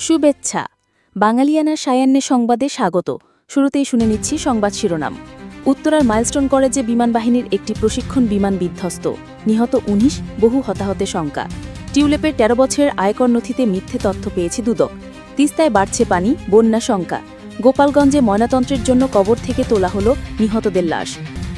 শুভেচ্ছা। বাঙালিয়ানা সায়ান্নে সংবাদে স্বাগত। শুরুতেই শুনে নিচ্ছি সংবাদ শিরোনাম। উত্তরার মাইলস্টোন কলেজে বিমানবাহিনীর একটি প্রশিক্ষণ বিমান বিধ্বস্ত, নিহত ১৯, বহু হতাহতে শঙ্কা। টিউলিপের ১৩ বছরের আয়কর নথিতে মিথ্যে তথ্য পেয়েছে দুদক। তিস্তায় বাড়ছে পানি, বন্যা শঙ্কা। গোপালগঞ্জে ময়নাতন্ত্রের জন্য কবর থেকে তোলা হল নিহতদের লাশ।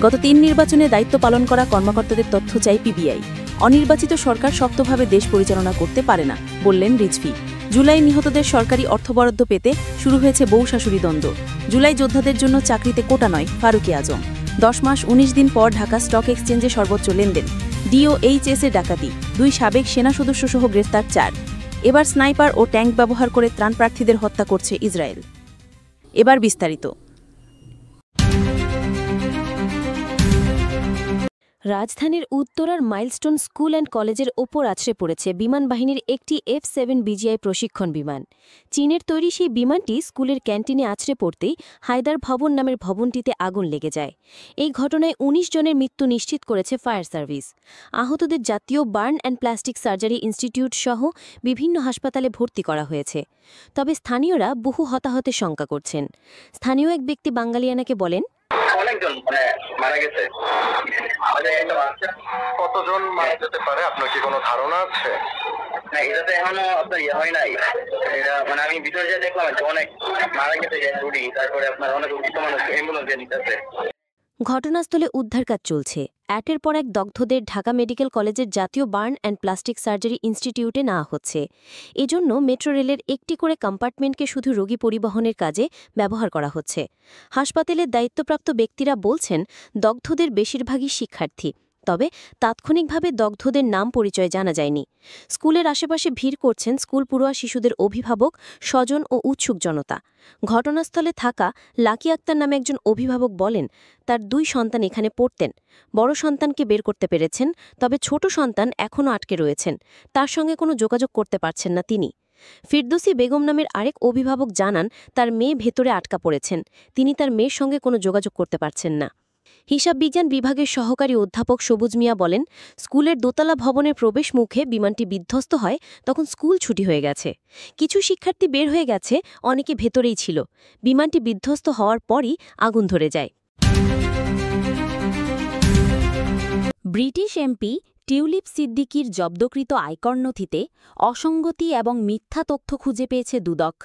গত ৩ নির্বাচনে দায়িত্ব পালন করা কর্মকর্তাদের তথ্য চাই পিবিআই। অনির্বাচিত সরকার শক্তভাবে দেশ পরিচালনা করতে পারে না, বললেন রিজভী। জুলাই নিহতদের সরকারি অর্থ বরাদ্দ পেতে শুরু হয়েছে বউ শাশুড়ি দ্বন্দ্ব। জুলাই যোদ্ধাদের জন্য চাকরিতে কোটা নয়, ফারুকী আজম। ১০ মাস ১৯ দিন পর ঢাকা স্টক এক্সচেঞ্জে সর্বোচ্চ লেনদেন। ডিওএইচএসে ডাকাতি, ২ সাবেক সেনা সদস্যসহ গ্রেফতার ৪। এবার স্নাইপার ও ট্যাঙ্ক ব্যবহার করে ত্রাণপ্রার্থীদের হত্যা করছে ইসরায়েল। এবার বিস্তারিত। রাজধানীর উত্তরার মাইলস্টোন স্কুল অ্যান্ড কলেজের ওপর আছড়ে পড়েছে বিমানবাহিনীর একটি F-7 বিজিআই প্রশিক্ষণ বিমান। চীনের তৈরি সেই বিমানটি স্কুলের ক্যান্টিনে আছড়ে পড়তেই হায়দার ভবন নামের ভবনটিতে আগুন লেগে যায়। এই ঘটনায় ১৯ জনের মৃত্যু নিশ্চিত করেছে ফায়ার সার্ভিস। আহতদের জাতীয় burn and plastic surgery institute সহ বিভিন্ন হাসপাতালে ভর্তি করা হয়েছে। তবে স্থানীয়রা বহু হতাহতের শঙ্কা করছেন। স্থানীয় এক ব্যক্তি বাঙালিয়ানাকে বলেন, অনেকজন মারা গেছে। কতজন মারা যেতে পারে আপনার কি কোনো ধারণা আছে? না, এটা তো এখনো আপনার হয় নাই। এটা আমি ভিতরে যে দেখলাম অনেক মারা গেছে, তারপরে আপনার অনেক অসুস্থ মানুষ অ্যাম্বুলেন্স দিয়ে নিতেছে। ঘটনাস্থলে উদ্ধার কাজ চলছে। একের পর এক দগ্ধদের ঢাকা মেডিকেল কলেজের জাতীয় বার্ন অ্যান্ড প্লাস্টিক সার্জারি ইনস্টিটিউটে নেওয়া হচ্ছে। এজন্য মেট্রো রেলের একটি করে কম্পার্টমেন্টকে শুধু রোগী পরিবহনের কাজে ব্যবহার করা হচ্ছে। হাসপাতালের দায়িত্বপ্রাপ্ত ব্যক্তিরা বলছেন, দগ্ধদের বেশিরভাগই শিক্ষার্থী। তবে তাৎক্ষণিকভাবে দগ্ধদের নাম পরিচয় জানা যায়নি। স্কুলের আশেপাশে ভিড় করছেন স্কুল পড়ুয়া শিশুদের অভিভাবক, স্বজন ও উৎসুক জনতা। ঘটনাস্থলে থাকা লাকি আক্তার নামে একজন অভিভাবক বলেন, তার ২ সন্তান এখানে পড়তেন। বড় সন্তানকে বের করতে পেরেছেন, তবে ছোট সন্তান এখনও আটকে রয়েছেন। তার সঙ্গে কোনো যোগাযোগ করতে পারছেন না তিনি। ফিরদৌসী বেগম নামের আরেক অভিভাবক জানান, তার মেয়ে ভেতরে আটকা পড়েছেন। তিনি তার মেয়ের সঙ্গে কোনো যোগাযোগ করতে পারছেন না। হিসাব বিজ্ঞান বিভাগের সহকারী অধ্যাপক সবুজ মিয়া বলেন, স্কুলের দোতলা ভবনের প্রবেশ মুখে বিমানটি বিধ্বস্ত হয়, তখন স্কুল ছুটি হয়ে গেছে। কিছু শিক্ষার্থী বের হয়ে গেছে, অনেকে ভেতরেই ছিল। বিমানটি বিধ্বস্ত হওয়ার পরই আগুন ধরে যায়। ব্রিটিশ এমপি টিউলিপ সিদ্দিকির জব্দকৃত আয়কর নথিতে অসঙ্গতি এবং মিথ্যা তথ্য খুঁজে পেয়েছে দুদক।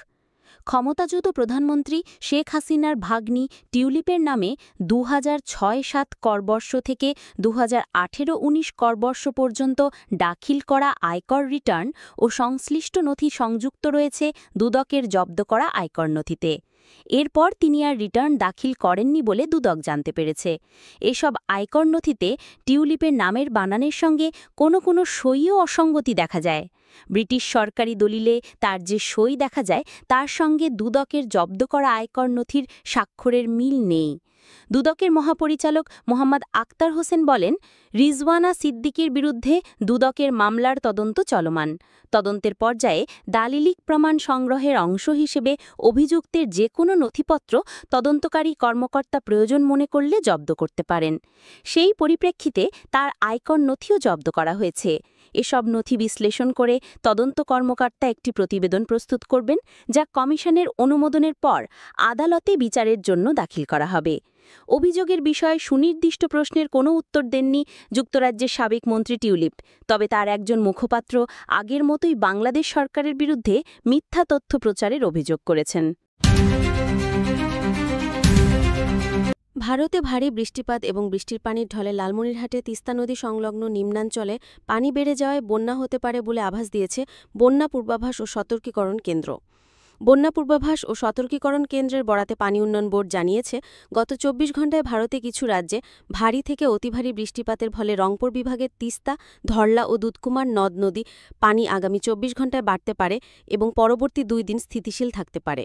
ক্ষমতাচ্যুত প্রধানমন্ত্রী শেখ হাসিনার ভাগ্নি টিউলিপের নামে ২০০৬-৭ করবর্ষ থেকে ২০১৮-১৯ করবর্ষ পর্যন্ত দাখিল করা আয়কর রিটার্ন ও সংশ্লিষ্ট নথি সংযুক্ত রয়েছে দুদকের জব্দ করা আয়কর নথিতে। এরপর তিনি আর রিটার্ন দাখিল করেননি বলে দুদক জানতে পেরেছে। এসব আয়কর নথিতে টিউলিপের নামের বানানের সঙ্গে কোনো সইও অসঙ্গতি দেখা যায়। ব্রিটিশ সরকারি দলিলে তার যে সই দেখা যায়, তার সঙ্গে দুদকের জব্দ করা আয়কর নথির স্বাক্ষরের মিল নেই। দুদকের মহাপরিচালক মোহাম্মদ আক্তার হোসেন বলেন, রিজওয়ানা সিদ্দিকির বিরুদ্ধে দুদকের মামলার তদন্ত চলমান। তদন্তের পর্যায়ে দালিলিক প্রমাণ সংগ্রহের অংশ হিসেবে অভিযুক্তের যে কোনো নথিপত্র তদন্তকারী কর্মকর্তা প্রয়োজন মনে করলে জব্দ করতে পারেন। সেই পরিপ্রেক্ষিতে তার আয়কর নথিও জব্দ করা হয়েছে। এসব নথি বিশ্লেষণ করে তদন্ত কর্মকর্তা একটি প্রতিবেদন প্রস্তুত করবেন, যা কমিশনের অনুমোদনের পর আদালতে বিচারের জন্য দাখিল করা হবে। অভিযোগের বিষয়ে সুনির্দিষ্ট প্রশ্নের কোনো উত্তর দেননি যুক্তরাজ্যের সাবেক মন্ত্রী টিউলিপ। তবে তার একজন মুখপাত্র আগের মতোই বাংলাদেশ সরকারের বিরুদ্ধে মিথ্যা তথ্য প্রচারের অভিযোগ করেছেন। ভারতে ভারী বৃষ্টিপাত এবং বৃষ্টির পানির ঢলে লালমনিরহাটে তিস্তা নদী সংলগ্ন নিম্নাঞ্চলে পানি বেড়ে যাওয়ায় বন্যা হতে পারে বলে আভাস দিয়েছে বন্যা পূর্বাভাস ও সতর্কীকরণ কেন্দ্র। বন্যা পূর্বাভাস ও সতর্কীকরণ কেন্দ্রের বরাতে পানি উন্নয়ন বোর্ড জানিয়েছে, গত ২৪ ঘণ্টায় ভারতে কিছু রাজ্যে ভারী থেকে অতি ভারী বৃষ্টিপাতের ফলে রংপুর বিভাগের তিস্তা, ধরলা ও দুধকুমার নদ নদী পানি আগামী ২৪ ঘণ্টায় বাড়তে পারে এবং পরবর্তী ২ দিন স্থিতিশীল থাকতে পারে।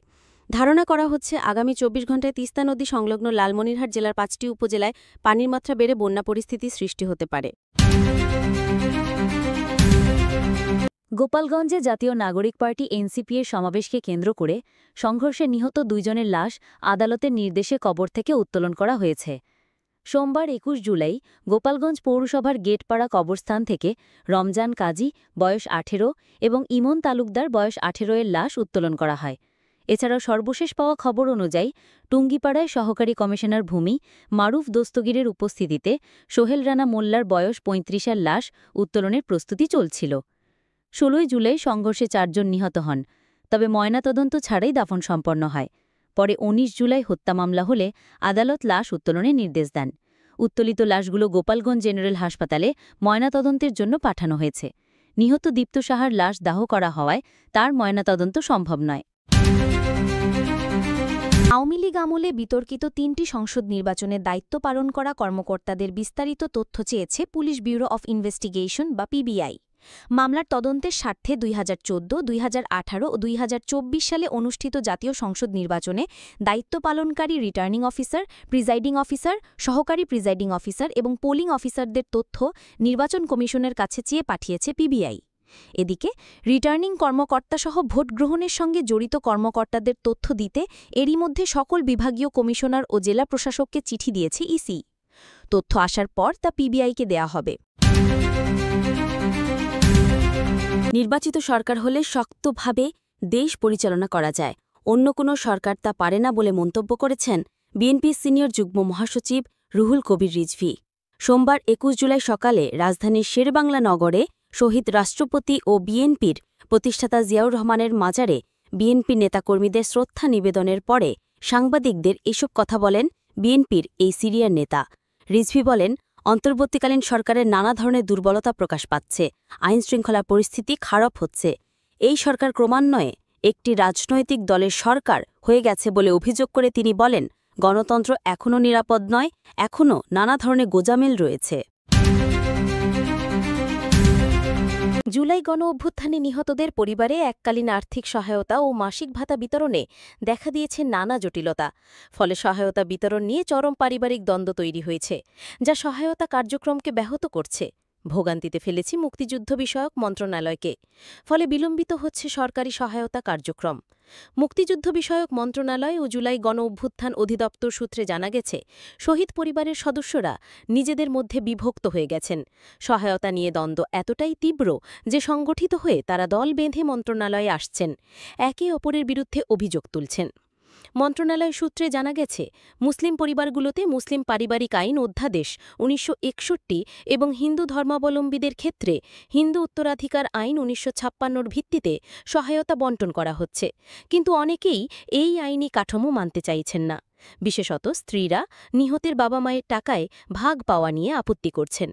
ধারণা করা হচ্ছে, আগামী ২৪ ঘণ্টায় তিস্তা নদী সংলগ্ন লালমনিরহাট জেলার ৫টি উপজেলায় পানির মাত্রা বেড়ে বন্যা পরিস্থিতি সৃষ্টি হতে পারে। গোপালগঞ্জে জাতীয় নাগরিক পার্টি এনসিপি-এর সমাবেশকে কেন্দ্র করে সংঘর্ষে নিহত ২ জনের লাশ আদালতের নির্দেশে কবর থেকে উত্তোলন করা হয়েছে। সোমবার ২১ জুলাই গোপালগঞ্জ পৌরসভার গেটপাড়া কবরস্থান থেকে রমজান কাজী বয়স ১৮ এবং ইমন তালুকদার বয়স ১৮ এর লাশ উত্তোলন করা হয়। এছাড়াও সর্বশেষ পাওয়া খবর অনুযায়ী টুঙ্গিপাড়ায় সহকারী কমিশনার ভূমি মারুফ দস্তগীরের উপস্থিতিতে সোহেল রানা মোল্লার বয়স ৩৫ এর লাশ উত্তোলনের প্রস্তুতি চলছিল। ১৬ জুলাই সংঘর্ষে ৪ জন নিহত হন, তবে ময়নাতদন্ত ছাড়াই দাফন সম্পন্ন হয়। পরে ১৯ জুলাই হত্যা মামলা হলে আদালত লাশ উত্তোলনের নির্দেশ দেন। উত্তোলিত লাশগুলো গোপালগঞ্জ জেনারেল হাসপাতালে ময়নাতদন্তের জন্য পাঠানো হয়েছে। নিহত দীপ্ত সাহার লাশ দাহ করা হওয়ায় তার ময়নাতদন্ত সম্ভব নয়। আওয়ামী লীগ আমলে বিতর্কিত ৩টি সংসদ নির্বাচনে দায়িত্ব পালন করা কর্মকর্তাদের বিস্তারিত তথ্য চেয়েছে পুলিশ ব্যুরো অফ ইনভেস্টিগেশন বা পিবিআই। মামলার তদন্তের স্বার্থে ২০১৪, ২০১৮ ও ২০২৪ সালে অনুষ্ঠিত জাতীয় সংসদ নির্বাচনে দায়িত্ব পালনকারী রিটার্নিং অফিসার, প্রিজাইডিং অফিসার, সহকারী প্রিজাইডিং অফিসার এবং পোলিং অফিসারদের তথ্য নির্বাচন কমিশনের কাছে চেয়ে পাঠিয়েছে পিবিআই। এদিকে রিটার্নিং কর্মকর্তাসহ ভোট গ্রহণের সঙ্গে জড়িত কর্মকর্তাদের তথ্য দিতে এরই মধ্যে সকল বিভাগীয় কমিশনার ও জেলা প্রশাসককে চিঠি দিয়েছে ইসি। তথ্য আসার পর তা পিবিআইকে দেয়া হবে। নির্বাচিত সরকার হলে শক্তভাবে দেশ পরিচালনা করা যায়, অন্য কোনো সরকার তা পারে না বলে মন্তব্য করেছেন বিএনপির সিনিয়র যুগ্ম মহাসচিব রুহুল কবির রিজভী। সোমবার ২১ জুলাই সকালে রাজধানীর শেরেবাংলা নগরে শহীদ রাষ্ট্রপতি ও বিএনপির প্রতিষ্ঠাতা জিয়াউর রহমানের মাজারে বিএনপি নেতাকর্মীদের শ্রদ্ধা নিবেদনের পরে সাংবাদিকদের এসব কথা বলেন বিএনপির এই সিরিয়ার নেতা। রিজভী বলেন, অন্তর্বর্তীকালীন সরকারের নানা ধরনের দুর্বলতা প্রকাশ পাচ্ছে, আইনশৃঙ্খলা পরিস্থিতি খারাপ হচ্ছে। এই সরকার ক্রমান্বয়ে একটি রাজনৈতিক দলের সরকার হয়ে গেছে বলে অভিযোগ করে তিনি বলেন, গণতন্ত্র এখনও নিরাপদ নয়, এখনও নানা ধরনের গোজামিল রয়েছে। জুলাই গণ অভ্যুত্থানে নিহতদের পরিবারে এককালীন আর্থিক সহায়তা ও মাসিক ভাতা বিতরণে দেখা দিয়েছে নানা জটিলতা। ফলে সহায়তা বিতরণ নিয়ে চরম পারিবারিক দ্বন্দ্ব তৈরি হয়েছে, যা সহায়তা কার্যক্রমকে ব্যাহত করছে। ভোগান্তিতে ফেলেছে মুক্তিযুদ্ধ বিষয়ক মন্ত্রণালয়কে। ফলে বিলম্বিত হচ্ছে সরকারি সহায়তা কার্যক্রম। মুক্তিযুদ্ধ বিষয়ক মন্ত্রণালয় ও জুলাই গণ অভ্যুত্থান অধিদপ্তর সূত্রে জানা গেছে, শহীদ পরিবারের সদস্যরা নিজেদের মধ্যে বিভক্ত হয়ে গেছেন। সহায়তা নিয়ে দ্বন্দ্ব এতটাই তীব্র যে সংগঠিত হয়ে তারা দল বেঁধে মন্ত্রণালয়ে আসছেন, একে অপরের বিরুদ্ধে অভিযোগ তুলছেন। মন্ত্রণালয় সূত্রে জানা গেছে, মুসলিম পরিবারগুলোতে মুসলিম পারিবারিক আইন অধ্যাদেশ ১৯৬১ এবং হিন্দু ধর্মাবলম্বীদের ক্ষেত্রে হিন্দু উত্তরাধিকার আইন ১৯৫৬-র ভিত্তিতে সহায়তা বণ্টন করা হচ্ছে, কিন্তু অনেকেই এই আইনি কাঠামো মানতে চাইছেন না। বিশেষত স্ত্রীরা নিহতের বাবা মায়ের টাকায় ভাগ পাওয়া নিয়ে আপত্তি করছেন।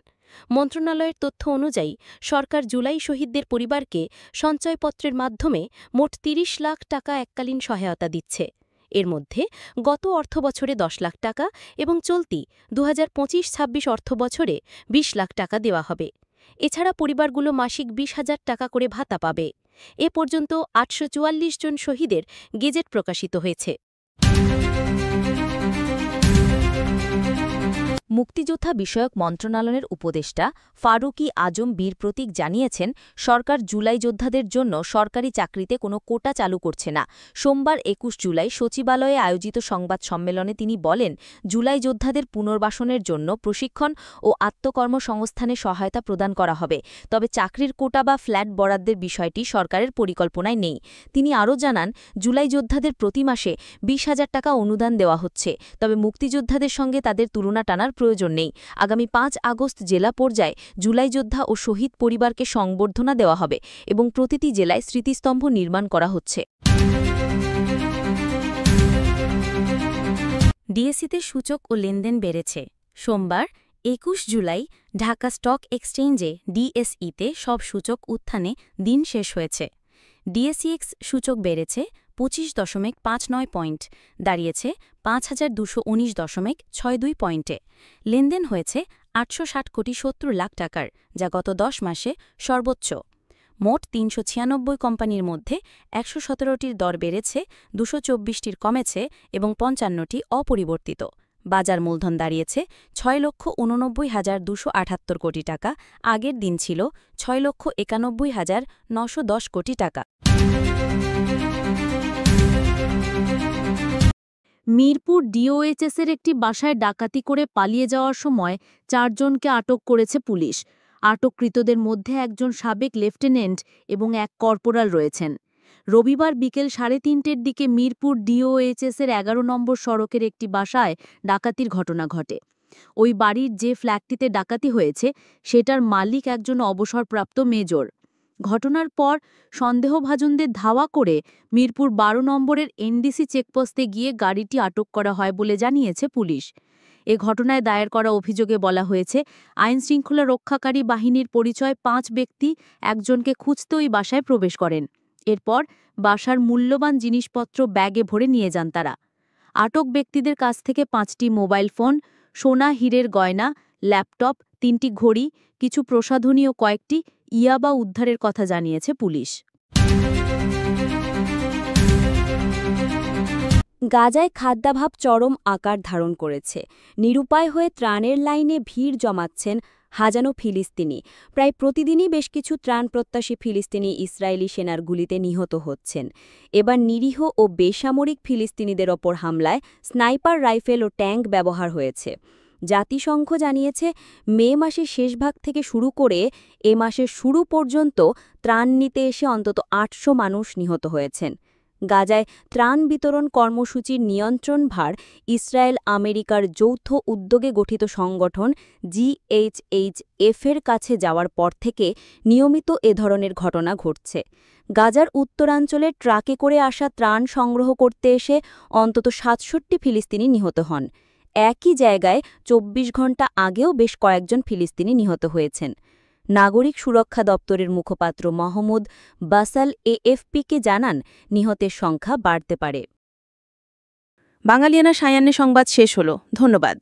মন্ত্রণালয়ের তথ্য অনুযায়ী সরকার জুলাই শহীদদের পরিবারকে সঞ্চয়পত্রের মাধ্যমে মোট ৩০ লাখ টাকা এককালীন সহায়তা দিচ্ছে। এর মধ্যে গত অর্থবছরে ১০ লাখ টাকা এবং চলতি ২০২৫-২৬ অর্থবছরে ২০ লাখ টাকা দেওয়া হবে। এছাড়া পরিবারগুলো মাসিক ২০,০০০ টাকা করে ভাতা পাবে। এ পর্যন্ত ৮৪৪ জন শহীদের গেজেট প্রকাশিত হয়েছে। মুক্তিযোদ্ধা বিষয়ক মন্ত্রণালয়ের উপদেষ্টা ফারুকী আজম বীর প্রতীক জানিয়েছেন, সরকার জুলাই যোদ্ধাদের জন্য সরকারি চাকরিতে কোনো কোটা চালু করছে না। সোমবার ২১ জুলাই সচিবালয়ে আয়োজিত সংবাদ সম্মেলনে তিনি বলেন, জুলাই যোদ্ধাদের পুনর্বাসনের জন্য প্রশিক্ষণ ও আত্মকর্মসংস্থানে সহায়তা প্রদান করা হবে, তবে চাকরির কোটা বা ফ্ল্যাট বরাদ্দের বিষয়টি সরকারের পরিকল্পনায় নেই। তিনি আরও জানান, জুলাই যোদ্ধাদের প্রতি মাসে ২০,০০০ টাকা অনুদান দেওয়া হচ্ছে, তবে মুক্তিযোদ্ধাদের সঙ্গে তাদের তুলনা টানার প্রয়োজন নেই। আগামী ৫ আগস্ট জেলা পর্যায়ে জুলাই যোদ্ধা ও শহীদ পরিবারকে সংবর্ধনা দেওয়া হবে এবং প্রতিটি জেলায় স্মৃতিস্তম্ভ নির্মাণ করা হচ্ছে। ডিএসইতে সূচক ও লেনদেন বেড়েছে। সোমবার ২১ জুলাই ঢাকা স্টক এক্সচেঞ্জে ডিএসইতে সব সূচক উত্থানে দিন শেষ হয়েছে। ডিএসইএক্স সূচক বেড়েছে ২৫.৫৯ পয়েন্ট, দাঁড়িয়েছে ৫,২১৯.৬২ পয়েন্টে। লেনদেন হয়েছে ৮৬০ কোটি ৭০ লাখ টাকার, যা গত ১০ মাসে সর্বোচ্চ। মোট ৩৯৬ কোম্পানির মধ্যে ১১৭টির দর বেড়েছে, ২২৪টির কমেছে এবং ৫৫টি অপরিবর্তিত। বাজার মূলধন দাঁড়িয়েছে ৬,৮৯,২৭৮ কোটি টাকা, আগের দিন ছিল ৬,৯১,৯১০ কোটি টাকা। মিরপুর ডিওএইচএসের একটি বাসায় ডাকাতি করে পালিয়ে যাওয়ার সময় ৪ জনকে আটক করেছে পুলিশ। আটককৃতদের মধ্যে একজন সাবেক লেফটেন্যান্ট এবং এক কর্পোরাল রয়েছেন। রবিবার বিকেল ৩:৩০-র দিকে মিরপুর ডিওএইচএসের ১১ নম্বর সড়কের একটি বাসায় ডাকাতির ঘটনা ঘটে। ওই বাড়ির যে ফ্ল্যাটটিতে ডাকাতি হয়েছে সেটার মালিক একজন অবসরপ্রাপ্ত মেজর। ঘটনার পর সন্দেহভাজনদের ধাওয়া করে মিরপুর ১২ নম্বরের এনডিসি চেকপোস্টে গিয়ে গাড়িটি আটক করা হয় বলে জানিয়েছে পুলিশ। এ ঘটনায় দায়ের করা অভিযোগে বলা হয়েছে, আইনশৃঙ্খলা রক্ষাকারী বাহিনীর পরিচয় ৫ ব্যক্তি একজনকে খুঁজতে ওই বাসায় প্রবেশ করেন। এরপর বাসার মূল্যবান জিনিসপত্র ব্যাগে ভরে নিয়ে যান তারা। আটক ব্যক্তিদের কাছ থেকে ৫টি মোবাইল ফোন, সোনা হীরের গয়না, ল্যাপটপ, ৩টি ঘড়ি, কিছু প্রসাধনী ও কয়েকটি ইয়াবা উদ্ধারের কথা জানিয়েছে পুলিশ। গাজায় খাদ্যাভাব চরম আকার ধারণ করেছে। নিরুপায় হয়ে ত্রাণের লাইনে ভিড় জমাচ্ছেন হাজানো ফিলিস্তিনি। প্রায় প্রতিদিনই বেশ কিছু ত্রাণপ্রত্যাশী ফিলিস্তিনি ইসরায়েলি সেনার গুলিতে নিহত হচ্ছেন। এবার নিরীহ ও বেসামরিক ফিলিস্তিনিদের ওপর হামলায় স্নাইপার রাইফেল ও ট্যাঙ্ক ব্যবহার হয়েছে। জাতিসংঘ জানিয়েছে, মে মাসের শেষভাগ থেকে শুরু করে এ মাসের শুরু পর্যন্ত ত্রাণ নিতে এসে অন্তত ৮০০ মানুষ নিহত হয়েছেন। গাজায় ত্রাণ বিতরণ কর্মসূচির নিয়ন্ত্রণভার ইসরায়েল আমেরিকার যৌথ উদ্যোগে গঠিত সংগঠন জিএইচএইচ-এর কাছে যাওয়ার পর থেকে নিয়মিত এ ধরনের ঘটনা ঘটছে। গাজার উত্তরাঞ্চলে ট্রাকে করে আসা ত্রাণ সংগ্রহ করতে এসে অন্তত ৬৭ ফিলিস্তিনি নিহত হন। একই জায়গায় ২৪ ঘণ্টা আগেও বেশ কয়েকজন ফিলিস্তিনি নিহত হয়েছেন। নাগরিক সুরক্ষা দপ্তরের মুখপাত্র মোহাম্মদ বাসাল এএফপিকে জানান, নিহতের সংখ্যা বাড়তে পারে। বাঙালিয়ানা সায়ান্নে সংবাদ শেষ হলো। ধন্যবাদ।